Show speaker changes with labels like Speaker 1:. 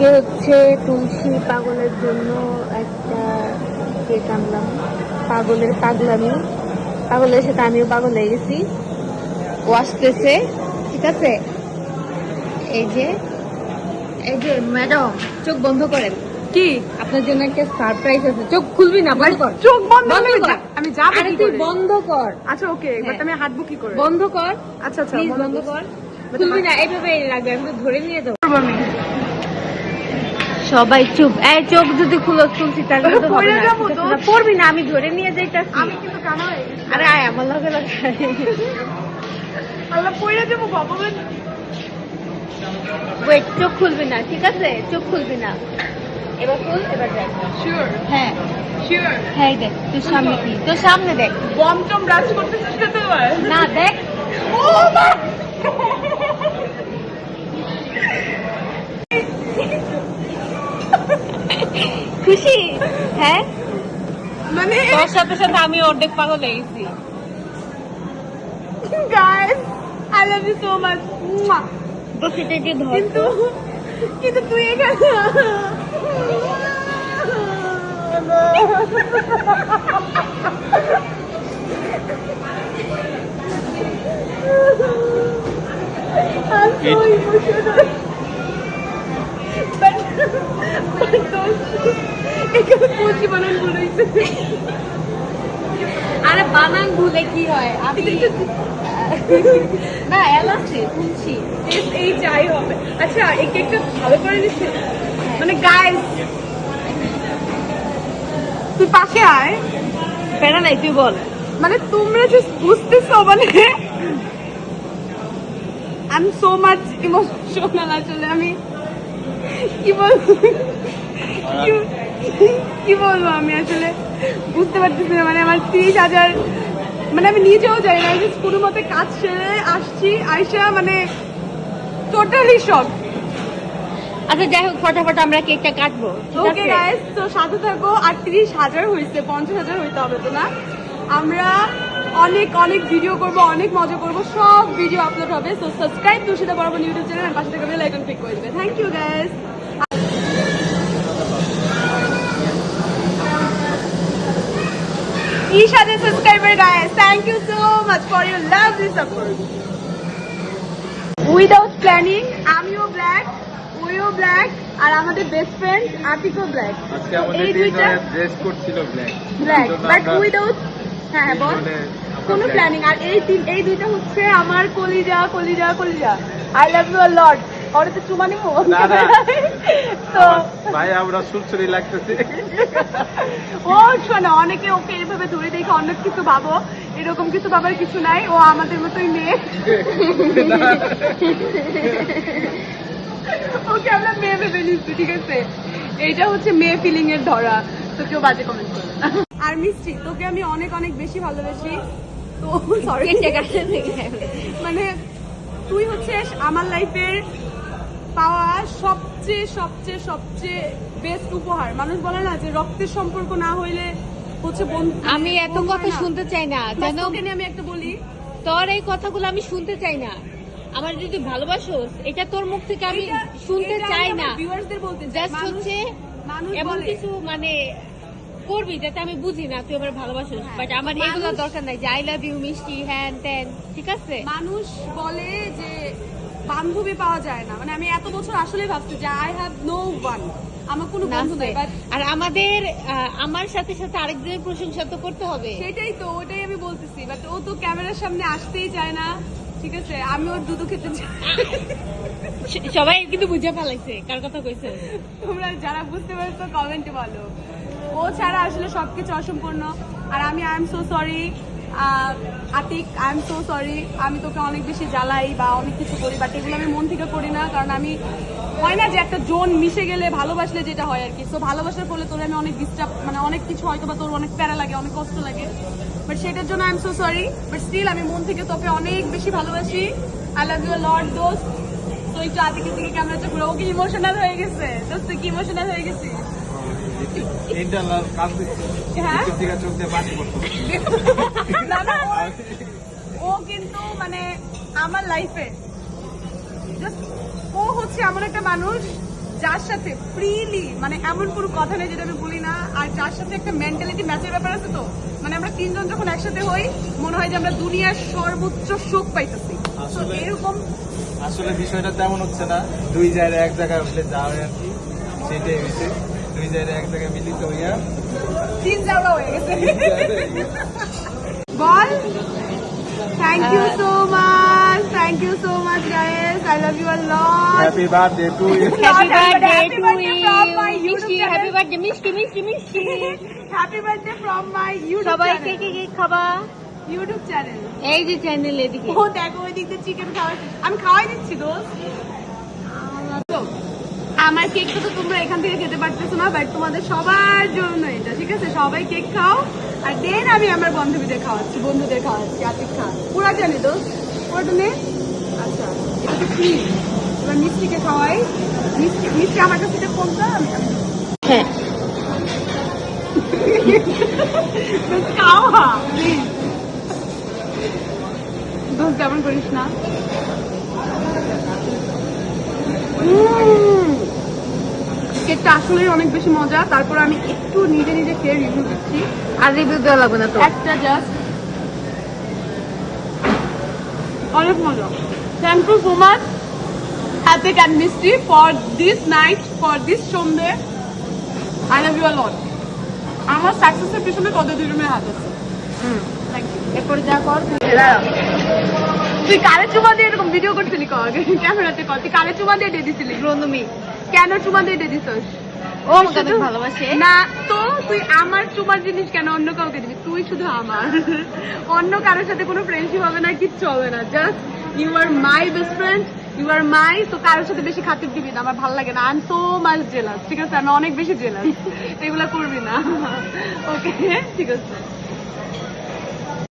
Speaker 1: আজকে হচ্ছে তুলসী পাগলের জন্য একটা কেক আনলাম। পাগলের পাগলামি, পাগলের সাথে আমিও পাগল হয়ে গেছি। ও আসতেছে, ঠিক আছে? এই যে ম্যাডাম, চোখ বন্ধ করেন। কি আপনার জন্য একটা সারপ্রাইজ আছে। চোখ খুলবি না, বন্ধ কর।
Speaker 2: চোখ বন্ধ কর। আমি যাব
Speaker 1: আরে তুই বন্ধ কর।
Speaker 2: আচ্ছা ওকে, বাট আমি হাঁটবো কি করে?
Speaker 1: বন্ধ কর।
Speaker 2: আচ্ছা আচ্ছা
Speaker 1: প্লিজ বন্ধ কর। খুলবি না, এইভাবে রাখবে, আমি তো ধরে নিয়ে যাবো।
Speaker 2: আমি
Speaker 1: সবাই চুপ। এই চোখ যদি খুলো তুলসী তাহলে তো হবে
Speaker 2: পড়ে
Speaker 1: না।
Speaker 2: যাবো তো।
Speaker 1: পড়বি না, আমি ধরে নিয়ে যাইতাছি।
Speaker 2: আমি কিন্তু কানা হয়ে গেছি।
Speaker 1: আরে আয় আমার লগে লগে।
Speaker 2: আল্লাহ পড়ে যাবো ভগবান।
Speaker 1: ওয়েট, চোখ খুলবি না, ঠিক আছে? চোখ খুলবি না। এবার খুল, এবার দেখ।
Speaker 2: শিওর
Speaker 1: হ্যাঁ
Speaker 2: শিওর।
Speaker 1: হ্যাঁ, দেখ তোর সামনে কি, তোর সামনে দেখ।
Speaker 2: বম টম ব্রাশ করতেছিস না তো?
Speaker 1: না দেখ।
Speaker 2: ও মা,
Speaker 1: খুশি? হ্যাঁ,
Speaker 2: মানে
Speaker 1: তোর সাথে সাথে আমি অর্ধেক পাগল হয়ে গেছি।
Speaker 2: Guys I love you so much.
Speaker 1: তো সেটা যে ধর।
Speaker 2: কিন্তু কিন্তু তুই এখানে I'm so emotional. But এখানে পুঁজি বানান বলেছে।
Speaker 1: আরে বানান ভুলে কি হয়? আমি না এলাচি তুলসী।
Speaker 2: এই যাই হবে। আচ্ছা এই কেকটা ভালো করে দিচ্ছে মানে গাইস, তুই পাশে আয়।
Speaker 1: প্যারা নাই, তুই বল।
Speaker 2: মানে তোমরা জাস্ট বুঝতেছো, মানে I am so much emotional. আসলে আমি কি বলবো, কি বলবো আমি আসলে বুঝতে পারতেছি না। মানে আমার 30,000, মানে আমি নিজেও জানি না, জাস্ট কোনো মতে কাজ সেরে আসছি, আইসা মানে টোটালি শক।
Speaker 1: আচ্ছা যাই হোক, ফটাফট আমরা কেকটা কাটবো, ঠিক
Speaker 2: ওকে
Speaker 1: আছে?
Speaker 2: গাইস, তো সাথে থাকো। আর 30,000 হয়েছে, 50,000 হইতে হবে তো না? আমরা অনেক অনেক ভিডিও করব, অনেক মজা করব, সব ভিডিও আপলোড হবে। সো সাবস্ক্রাইব তুষিতা বরাবর ইউটিউব চ্যানেল, আর পাশে থেকে বেল আইকন ক্লিক করে দিবে। Thank you guys. Isha subscriber guys, thank you so much for your lovely support. Without planning, আমিও ব্ল্যাক, ওইও ব্ল্যাক, আর আমাদের বেস্ট ফ্রেন্ড আতিকও ব্ল্যাক।
Speaker 3: আজকে আমাদের
Speaker 2: এই দুইটা
Speaker 3: তিনজনের ড্রেস কোড ছিল ব্ল্যাক।
Speaker 2: ব্ল্যাক, বাট
Speaker 3: আমরা
Speaker 2: উইদাউট, হ্যাঁ বল, কোনো প্ল্যানিং। আর এই দুইটা হচ্ছে আমার কলিজা কলিজা কলিজা। আই লাভ ইউ আ লট। ওরে তো চুমা নিবো
Speaker 3: না, না।
Speaker 2: তো
Speaker 3: ভাই আমরা সুলসুলি লাগতেছি।
Speaker 2: ও শোনো, অনেকে ওকে এভাবে ধরে দেখে অনেক কিছু ভাবো, এরকম কিছু ভাবার কিছু নাই। ও আমাদের মতোই মেয়ে। ওকে আমরা মেয়ে ভেবে নিচ্ছি, ঠিক আছে? এইটা হচ্ছে মেয়ে ফিলিং এর ধরা। তো কেউ বাজে কমেন্ট করো না। আর মিষ্টি, তোকে আমি অনেক অনেক বেশি ভালোবাসি। তো সরি, মানে তুই হচ্ছে আমার লাইফের পাওয়া সবচেয়ে সবচেয়ে সবচেয়ে বেস্ট উপহার। মানুষ বলে না যে রক্তের সম্পর্ক না হইলে হচ্ছে বন্ধু।
Speaker 1: আমি এত কথা শুনতে চাই না,
Speaker 2: যেন
Speaker 1: যেন
Speaker 2: আমি একটা বলি,
Speaker 1: তোর এই কথাগুলো আমি শুনতে চাই না। আমার যদি ভালোবাসোস, এটা তোর মুখ থেকে আমি শুনতে চাই না।
Speaker 2: ভিউয়ার্সদের বলতে চাই,
Speaker 1: জাস্ট হচ্ছে
Speaker 2: মানুষ
Speaker 1: এমন
Speaker 2: বলে
Speaker 1: কিছু মানে করবি যাতে আমি বুঝি না তুই আমার ভালোবাসোস।
Speaker 2: হ্যাঁ,
Speaker 1: বাট আমার এগুলো দরকার নাই যে আই লাভ ইউ মিষ্টি হ্যান ত্যান, ঠিক আছে?
Speaker 2: মানুষ বলে যে বান্ধবী পাওয়া যায় না। মানে আমি এত বছর আসলে ভাবছি যে আই হ্যাভ নো ওয়ান, আমার কোনো বন্ধু নাই। বাট
Speaker 1: আর আমাদের আমার সাথে সাথে আরেকজনের প্রশংসা তো করতে হবে।
Speaker 2: সেটাই তো, ওটাই আমি বলতেছি। বাট ও তো ক্যামেরার সামনে আসতেই চায় না, ঠিক আছে? আমি ওর দুধ খেতে চাই।
Speaker 1: সবাই কিন্তু বুঝে ফেলাইছে কার কথা কইছে।
Speaker 2: তোমরা যারা বুঝতে পারছো কমেন্টে বলো। ও ছাড়া আসলে সবকিছু অসম্পূর্ণ। আর আমি I am so sorry Atik, I am so sorry. আমি তোকে অনেক বেশি জ্বালাই বা অনেক কিছু করি, বাট এগুলো আমি মন থেকে করি না। কারণ আমি, হয় না যে একটা জোন মিশে গেলে ভালোবাসলে যেটা হয় আর কি। সো ভালোবাসার ফলে তোর আমি অনেক ডিস্টার্ব, মানে অনেক কিছু হয়তো বা তোর অনেক প্যারা লাগে, অনেক কষ্ট লাগে। বাট সেটার জন্য I am so sorry. But still আমি মন থেকে তোকে অনেক বেশি ভালোবাসি। আই লাভ ইউ আ লট দোস্ত। তো একটু আতিকের দিকে ক্যামেরাটা ঘুরে, ও কি ইমোশনাল হয়ে গেছে? দোস্ত কি ইমোশনাল হয়ে গেছিস?
Speaker 3: ইন্টারনাল কাজ দিচ্ছি।
Speaker 2: হ্যাঁ?
Speaker 3: কিছু দিকে চোখ দিয়ে পানি পড়তো।
Speaker 2: না, না, ও কিন্তু মানে আমার লাইফে ও হচ্ছে এমন একটা মানুষ যার সাথে ফ্রিলি মানে এমন কোনো কথা নেই যেটা আমি বলি না, আর যার সাথে একটা মেন্টালিটি ম্যাচের ব্যাপার আছে, তো মানে আমরা তিনজন যখন একসাথে হই মনে হয় যে আমরা দুনিয়ার সর্বোচ্চ সুখ পাইতেছি। তো
Speaker 3: আসলে-
Speaker 2: এরকম
Speaker 3: আসলে বিষয়টা তেমন হচ্ছে না, দুই জায়গায় এক জায়গায় হলে যা হয় আর কি সেটাই হয়েছে। দুই জায়গায় এক জায়গায় মিলিত হইয়া
Speaker 2: তিন জায়গা হয়ে গেছে। বল thank you so much, thank you so much guys, I love you a lot.
Speaker 3: Happy birthday to you.
Speaker 1: Happy birthday
Speaker 2: Happy
Speaker 1: to
Speaker 2: birthday from my
Speaker 1: you,
Speaker 2: YouTube
Speaker 1: Mishti,
Speaker 2: channel.
Speaker 1: Happy birthday Mishti Mishti Mishti.
Speaker 2: Happy birthday from my YouTube
Speaker 1: সবাই
Speaker 2: channel,
Speaker 1: কে কে খাবা?
Speaker 2: YouTube channel.
Speaker 1: এই যে channel এদিকে।
Speaker 2: ও দেখো ওই দিক দিয়ে চিকেন খাওয়া, আমি খাওয়াই দিচ্ছি দোস্ত। তো, আমার কেকটা তো তোমরা এখান থেকে খেতে পারতেছো না, বাট তোমাদের সবার জন্য এটা, ঠিক আছে? সবাই কেক খাও, আর দেন আমি আমার বন্ধুদের খাওয়াচ্ছি, আতিক খা পুরা জানি দোস্ত, পুরোটা নে। আচ্ছা, এটা তো কি এবার মিষ্টিকে খাওয়াই। মিষ্টি আমার কাছে এটা কোনটা?
Speaker 1: হ্যাঁ,
Speaker 2: খাওয়া প্লিজ দোস্ত, তেমন করিস না। কেকটা আসলে অনেক বেশি মজা। তারপর আমি একটু নিজে নিজে খেয়ে রিভিউ দিচ্ছি,
Speaker 1: আর রিভিউ দেওয়া লাগবে না তো।
Speaker 2: একটা জাস্ট অনেক মজা। Thank you so much Atik and Mishti for this night, for this Sunday. I love you a lot. আমার সাকসেসের পিছনে তোদের দুজনের হাত আছে। Thank you.
Speaker 1: এরপরে যা কর
Speaker 2: তুই কালে চুমা দিয়ে এরকম ভিডিও করছিলি ক্যামেরাতে কর, তুই কালে চুমা দিয়ে দিয়ে দিছিলি।
Speaker 1: তুমি
Speaker 2: কেন চুমা দিয়ে দিয়ে দিছিস?
Speaker 1: ও আমাকে অনেক ভালোবাসে।
Speaker 2: না তো তুই আমার চুমার জিনিস কেন অন্য কাউকে দিবি? তুই শুধু আমার, অন্য কারোর সাথে কোনো ফ্রেন্ডশিপ হবে না, কিচ্ছু হবে না। Just you are my best friend, you are my. তো কারোর সাথে বেশি খাতির দিবি না, আমার ভালো লাগে না। I am so much jealous, ঠিক আছে? আমি অনেক বেশি জেলাস, এগুলা করবি না। ওকে, ঠিক আছে।